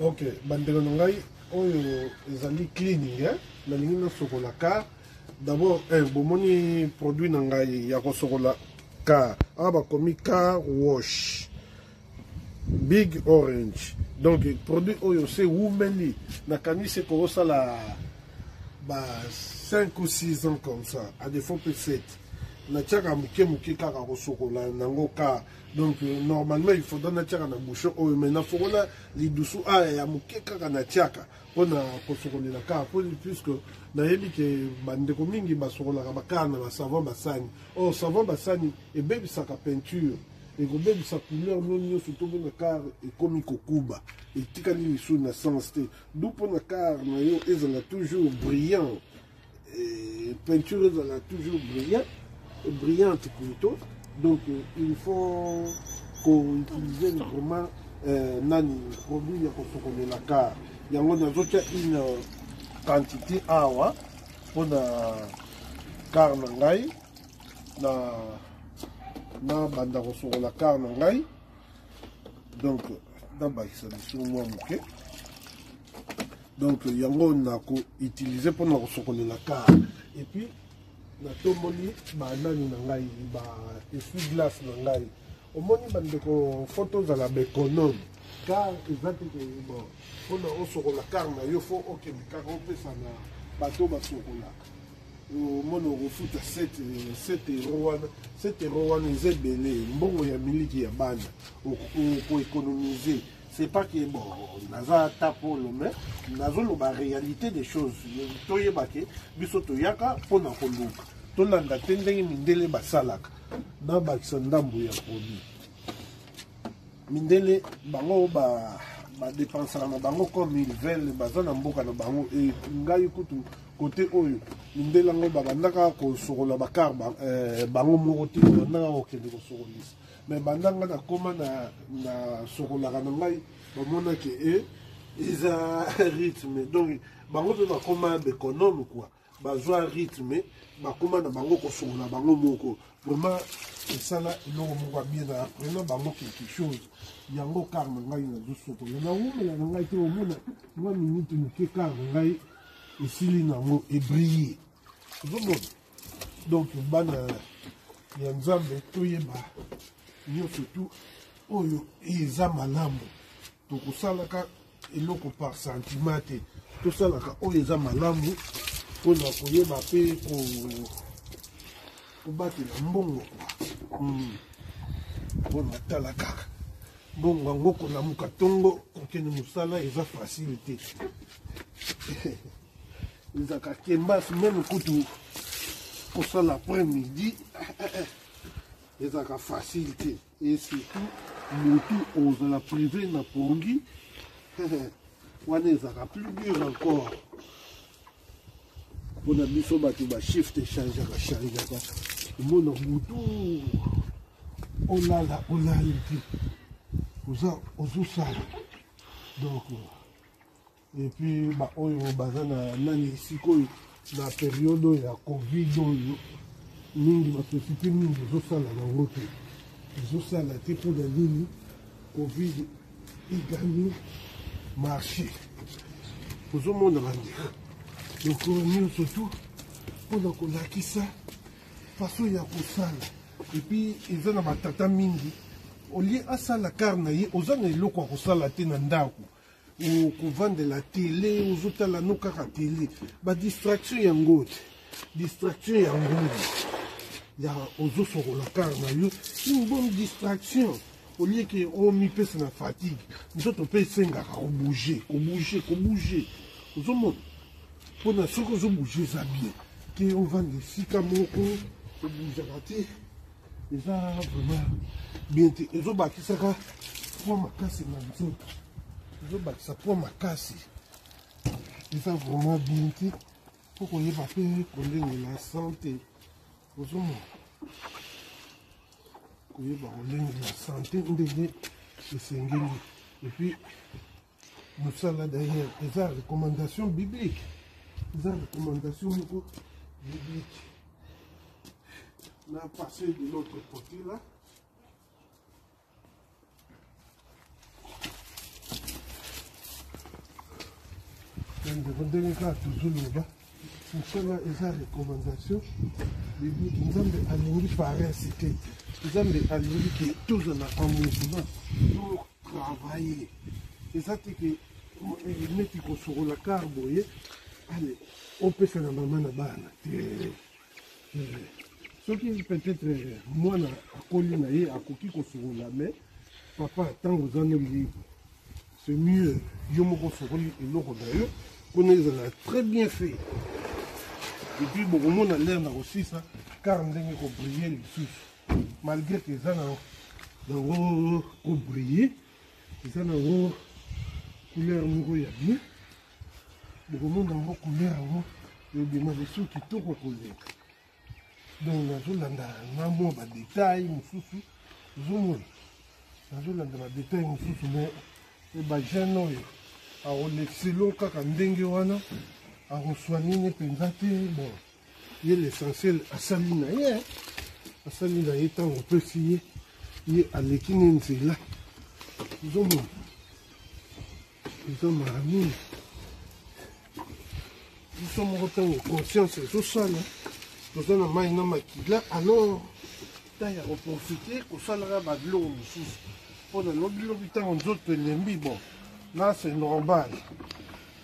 Ok, bandeko na ngai oyo ezali cleaning nalingi nasokola car. D'abord bomoni produit na ngai ya kosokola car awa bakomi car wash Big Orange. Donc produit oyo c'est wumeli nakanisi kokosala ba 5 ou 6 ans comme ça, à défaut peut 7. Na tiaka muke kaka kosokola nango car. Donc normalement il faudra na tiaka na bouchon oyo mais na fokola lidusu ya muke kaka na tiaka pona kosokolela car puisque na yebi ke bandeko mingi basokolaka bakar na savon basani. Oh savon basani et bebisaka peinture et kobebisa couleur non surtout na car ekomi kokuba etikali lisu na sens te. D'où pona car na yo ezala toujours brillant. Peinture ezala toujours brillante plutôt. Donc il faut qu'on utilise vraiment nani produit ya kosokolela car. Yango nazotia une quantité awa pona car na ngai na banda kosokola car na ngai. Donc nabakisa lisu mwa moke. Donc yango nako utiliser pona kosokolela car. Et puis na tomoni ba nani na ngai ba essuie-glace na ngai omoni bandeko photos à la économe car exactement bon pona osokola car na yo fo okende kaka opesa na bato basokola mono refuta 7 euros wana ezebele mbongo ya miliki ya bana ko économiser. C'est pas que bon naza tapolo mais nazoloba réalité des choses toyebake biso toyaka pona koluka tolanda te ndenge mindele basalaka na bakisa ndambo ya produit mindele bango badépensaka na bango comme ils veulent baza na mboka na bango e ngai kutu côté oyo mindele yango babandaka kosokola bakar bango moko te babandaka kokende kosokolisa mais bandanga nakoma na sokolaka na ngai bamonaki eza rythme. Donc bango mpe bakoma béconome quoi bazwa rythme bakoma na bango kosokola bango moko vraiment esala eloko moko ya bien na apprena bango quelque chose yango car na ngai nazosokola na umela na ngai te omona mwa minute moke car na ngai esili nango ebrille ozomona. Donc bana ya nzambe toyeba nyonso tu oyo eza malamu tokosalaka eloko par sentiment te tosalaka oyo eza malamu mpona koyeba mpe kobatela mbongo mpona tala kaka mbongo yango kolamuka ntongo kokende mosala eza facile te ezaka kembasi meme kutu kosala après midi ezaka facile te et surtout motu ozala privé na pongi wana ezaka plus dur encore mpona biso bato bashift echangeaka omona motu olali te ozosala. Donc et puis oyo baza na nani sikoyo na période oyo ya covid oyo mingi basosité mingi ezosala nango te ezosala te mpona nini covid egani marché ozomona bandeko. Donc nyonso tu mpona kolakisa faso ya kosala epuis eza na batata mingi olie asala kar na ye oza na eloko ya kosala te na ndako kovandela tele ozotala no kaka tele badistraction yango te distraction yango ya ozosokola kar na yo une bonne distraction au lieu que omipesa na fatigue nzoto mpe esengaka kobouge ozomona mpona soki ozobouge eza bien ke ovanda esika moko obougeaka te eza vraiment bien te ezobakisaka po makasi na nzoto ezobakisa po makasi eza vraiment bien te po koyeba mpe kolengela sante ozomona koyeba kolengela sante ndenge esengeli. Et puis mosala d'ailleurs eza recommandation biblique eza recommandation moko biblique. On a passé de l'autre côté là. ndenge kaka tozoloba mosala eza recommandation bibiki nzambe alingi paresse te nzambe alingi ke tozala en mouvement totravaille eza te ke neti kosokola kar boye ale opesa na mama na bana te soki peut-être mwana akoli na ye akoki kosokola mais papa ntango oza no libre c'est mieux yo moko osokoli eloko na yo mpona ezala très bien fait epuis bokomona lere na kosisa kar ndenge kobrille lisusu malgré ke eza nango kobrille eza nango couleur moko ya bien bokomona yango couleur yango ebima lisu kitoko koleka donc nazolanda na mwa badetail mosusu ozomona nazolanda badetail mosusu mais bajene oyo akolexelo kaka ndenge wana akoswa nini mpenza te bon ye l'essentiel asali na ye ntango opesi ye aleki ne nzela ozomona eza maramini biso moko ntango conscience ezosala toza na mai na makila alors ta ya koprofite kosalaka babiloko mosusu mpona lobilobi ntango nzoto elembi bon là c'est normal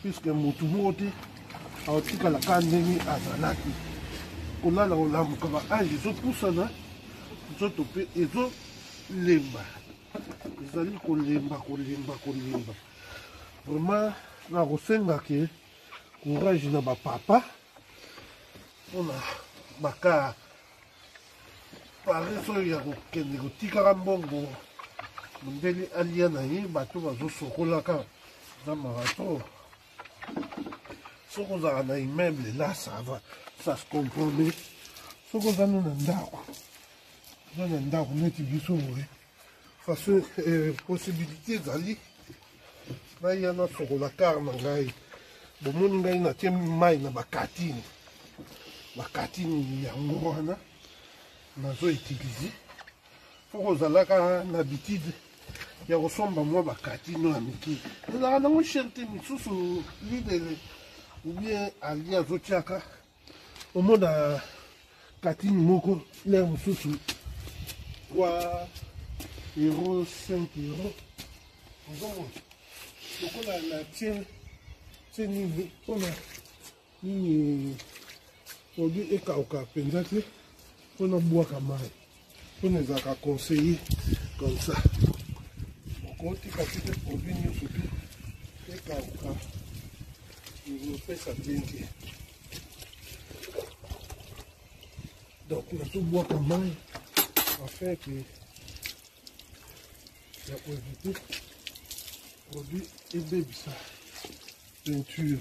puisque motu moko te aotikala ka ndenge azalaki kolala kolamuka baage ezopusana nzoto mpe ezolemba ezali kolemba vraiment nakosengaki courage na bapapa mpona baka parese oyo ya kokende kotikaka mbongo mondele alia na ye bato bazosokolaka za marathon soki ozala na immeuble là ça va ça se comprend mais soki oza no na ndako oza na ndako neti biso boye façon possibilité ezali naya nasokola kar na ngai bomoni ngai natie mai na bakatine yango wana nazoutilize fo kozalaka na habitude ya kosomba mwa bakatine ya mike ezalaka nango chere te misusu lidele ou bien ali azotiaka omona katine moko lere mosusu 3 euro 5 euro ozomona lokola na tie nini mpona nini produit ekauka mpenza te mpona bwaka mai mpona ezalaka conseiller comme ça okotika te te produit nyonso te ekauka opesa bien te donc nazobwaka mai afin ke ya koevite produit ebebisa peinture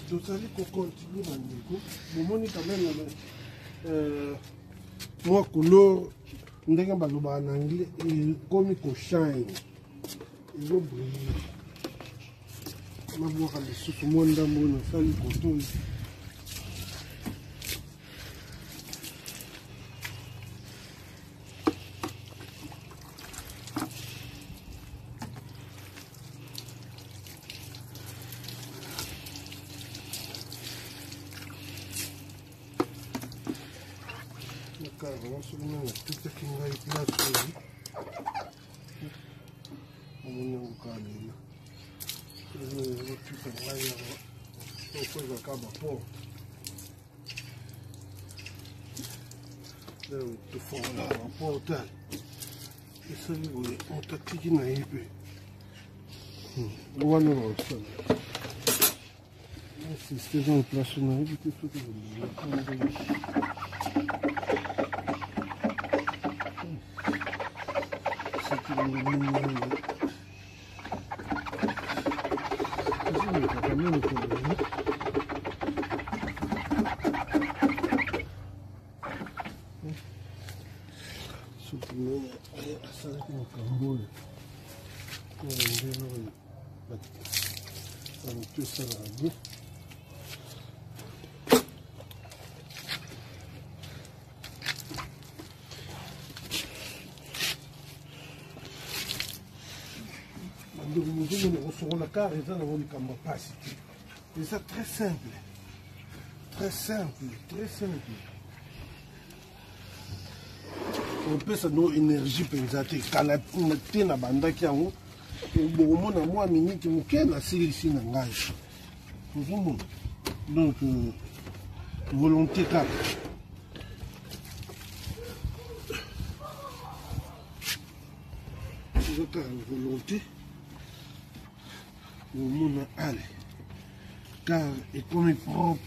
tozali kocontinue bandeko bomoni quand même mwa couleur ndenge balobaka na anglais ekomi koshine ezobrille nabwaka lisusu mwa ndambo oyo nasali koto oyo vraiment seulement la toute qui va être là on est au calme tout ça va y avoir on peut la caba pour là tout fort là portal et ça on t'a tiki na ipe on va nous ça c'est dans le place on a évité tout Et ça très simple, très simple, très simple. On peut ça nos énergie pensate kana tena bandaki yango bomona mwa minute moke na silisi na ngai. Donc volonté kaka. Volonté bomona allez. Car et comme propre,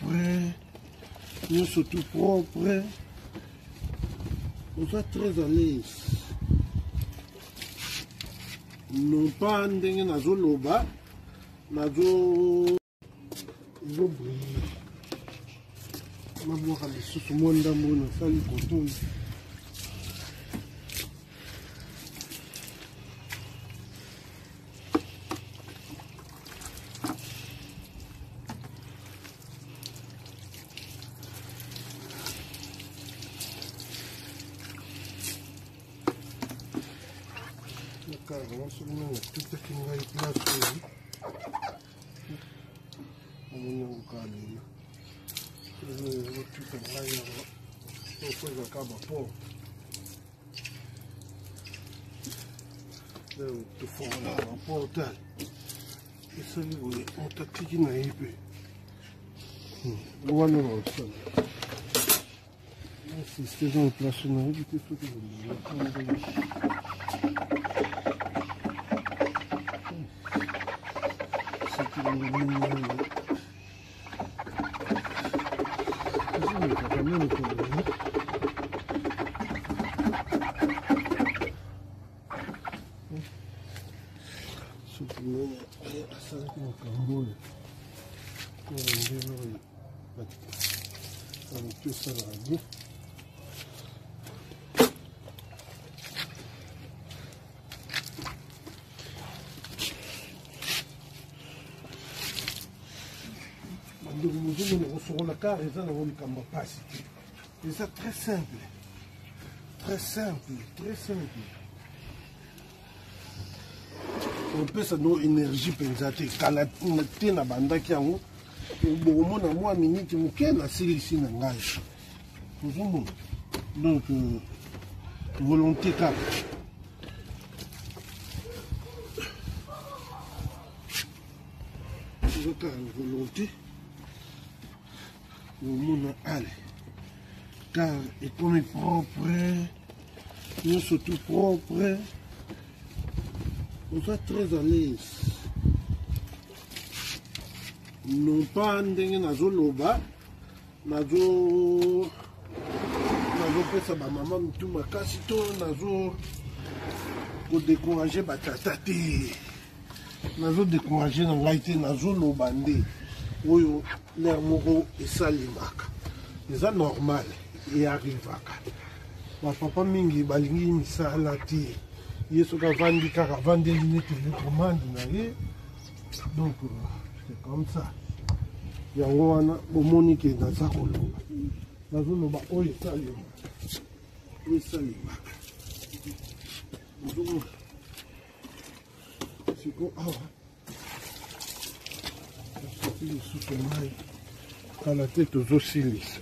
nous surtout propre, on soit très à l'aise. Non pas ndenge nazo loba, nazo briller. Ma boire les sous monde mon sali coton. Vamos subir uma tuta que não vai para frente. Vamos não caminho. Eu tuta lá e depois acaba pô. Eu tô fora da porta. Isso aí vai outra tique na ipe. Não não sabe. Se esteja em place na ipe que tudo bem. Et ça très simple, très simple, très simple. On peut ça nos énergie pensate kana tena bandaki yango bomona mwa minute moke na silisi na ngai. Donc volonté kaka. Volonté bomona allez. Car et comme propre, nous surtout propre, on soit très à l'aise. Non pas ndenge nazo loba, nazo pesa ba maman mutu makasi to nazo ko décourager batata te. Nazo décourager na ngai te nazo loba nde. Oyo l'air moko esalimaka. C'est normal. Et arrivaka ba papa mingi balingi misala te yeso ka vandi kaka vandi linete le commande na ye donc c'est comme ça yango wana bomoni ke naza koloba nazoloba oyo esalimaka siko awa soki lisusu mai kala te tozosilisa.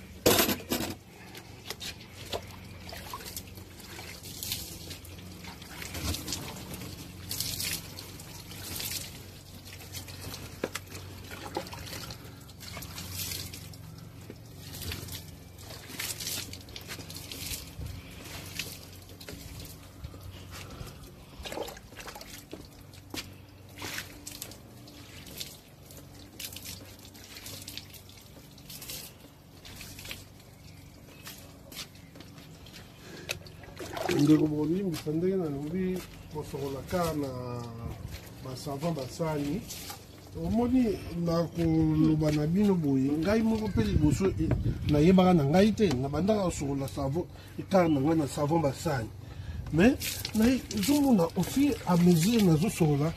Ndeko boni msandega na lobi kosokola kaka na basavant basani omoni na koloba na bino boye ngai moko mpe liboso nayebaka na ngai te na bandaka kosokola savon ekaka na ngai na savon basani mais ezomona au fur et à mesure nazosokola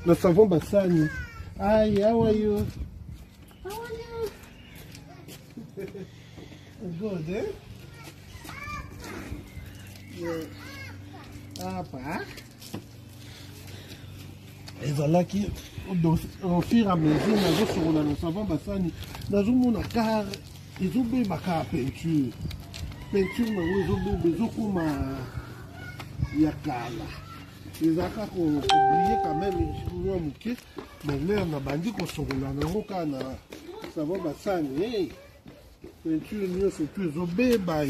na savon basani ai how are you good eh apa ezalaki au fur et à mesure nazosokola na savon basani nazomona kar ezobeba kaka peinture nango ezobeba ezokoma ya kala ezalaka kobrille quand même mwa moke mais lere nabandi kosokola nango kaka na savon basani peinture nyonso tu ezobeba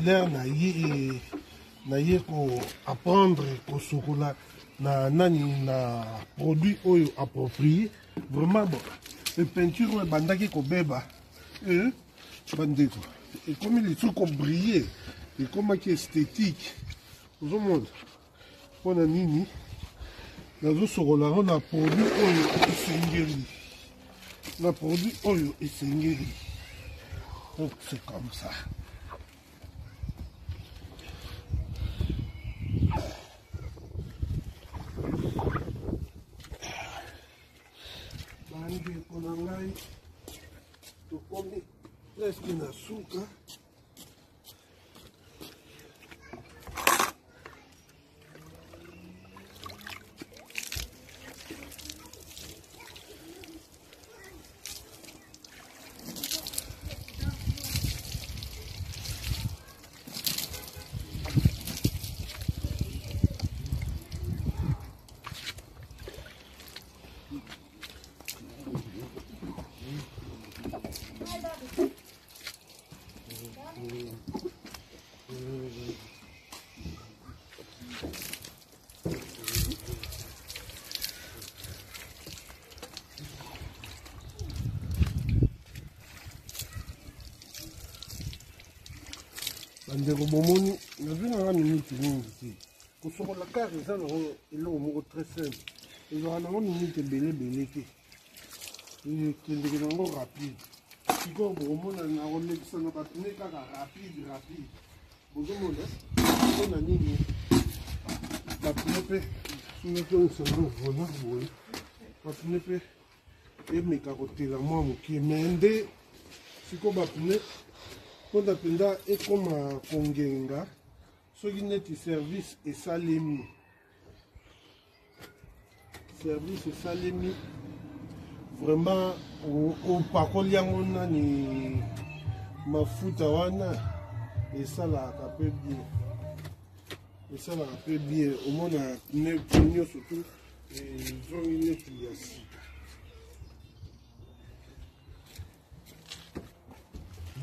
lere naye koapprendre kosokola na nani na produit oyo approprié vraiment bon peinture oyo ebandaki kobeba bandeko ekomi lisusu kobrille ekomaki esthétique ozomona mpona nini nazosokola yango na produit oyo esengeli donc c'est comme ça bandeko na ngai tokomi presque na suka bandeko bomoni nazwi nanga minute mingi te kosokola kar eza nango eloko moko très simple ezwaka nango minute ebele te ekendeke nango rapide sikoyo bokomona nakolekisa na bapine kaka rapide bozomona mpona nini bapine mpe sonatongisango vola boye bapine mpe emeka kotela mwa mokie me nde sikoyo bapine mpona mpenza ekoma kongenga soki neti service esalemi vraiment opakoli yango nani mafuta wana esalaka mpe bien omona nyonso tu ezongi neti ya sika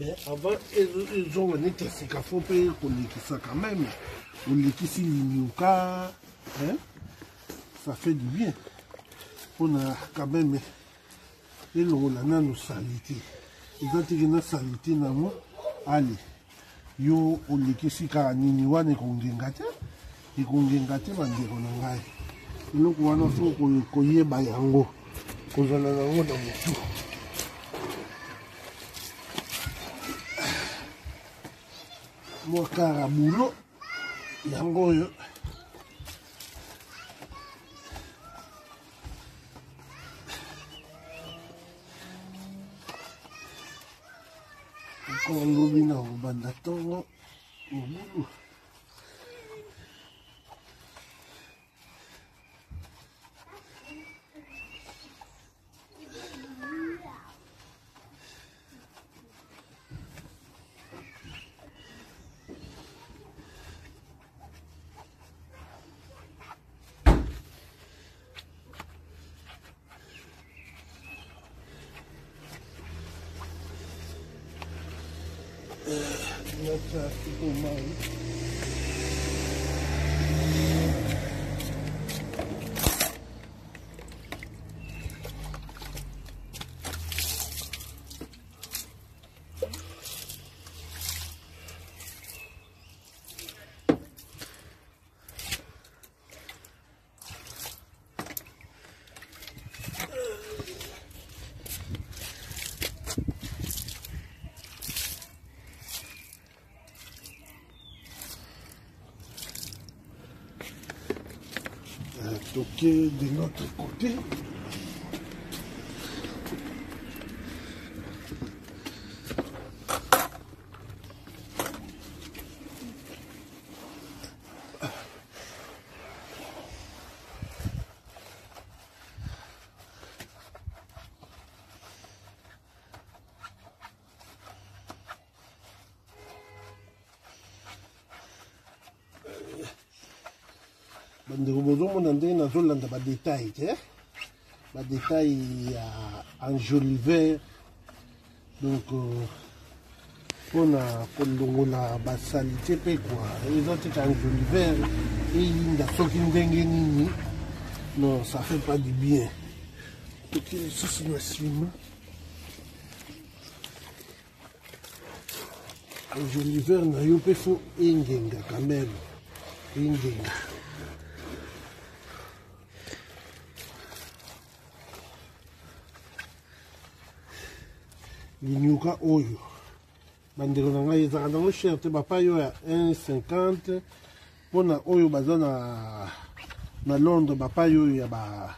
mais avant ezonga neti ya sika fo mpe kolekisa quand même olekisi linyuka ça fait du bien mpona quand même elongola nano salite eza teke na salite nango ale yo olekisi kaka nini wana ekongenga te bandeko na ngai eloko wana fo koyeba yango kozala nango na motu mwa kaka bulo yango oyo lobi na kobanda ntongo mobulu Let's go mine. toquer de l'autre côté. Bandeko bozomona ndenge nazolanda badetail te badetail en joli vert donc mpona kolongola basalite mpe kwa eza teka en joli vert eyinda soki ndenge nini non ça fait pas du bien toki lisusu na nsima en joli vert na yo mpe fo engenga quand même engenga. Linyuka oyo bandeko na ngai ezaka nango cher te bapai oyo ya 1,50 mpona oyo baza na Londres bapai oyo ya ba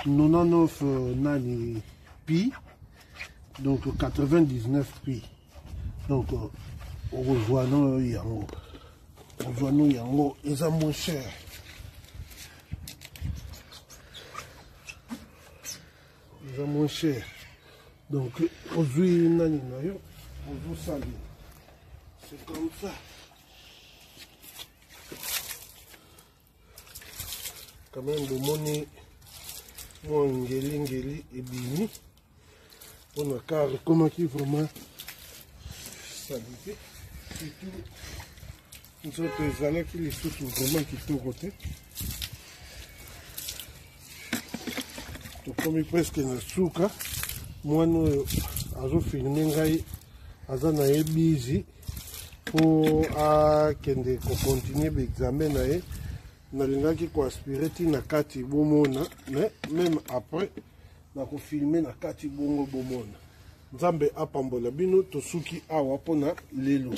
99 nani pi donc 99 pi donc okozwa no yango eza moins cher. Eza moins cher. Donc, aujourd'hui, c'est comme ça. Quand même, le monnaie, moi, ngeli, et bini. On a car, comment qui vraiment salité. Surtout, nous autres, les qui les sous vraiment qui sont côté. Donc, comme presque na souka. Mwana oyo azofilme ngai aza na ye busy po akende kocontinue baexamen na ye nalingaki koaspire ti na kati bomona mais même après nakofilme na kati bongo bomona nzambe apambola bino tosuki awa mpona lelo.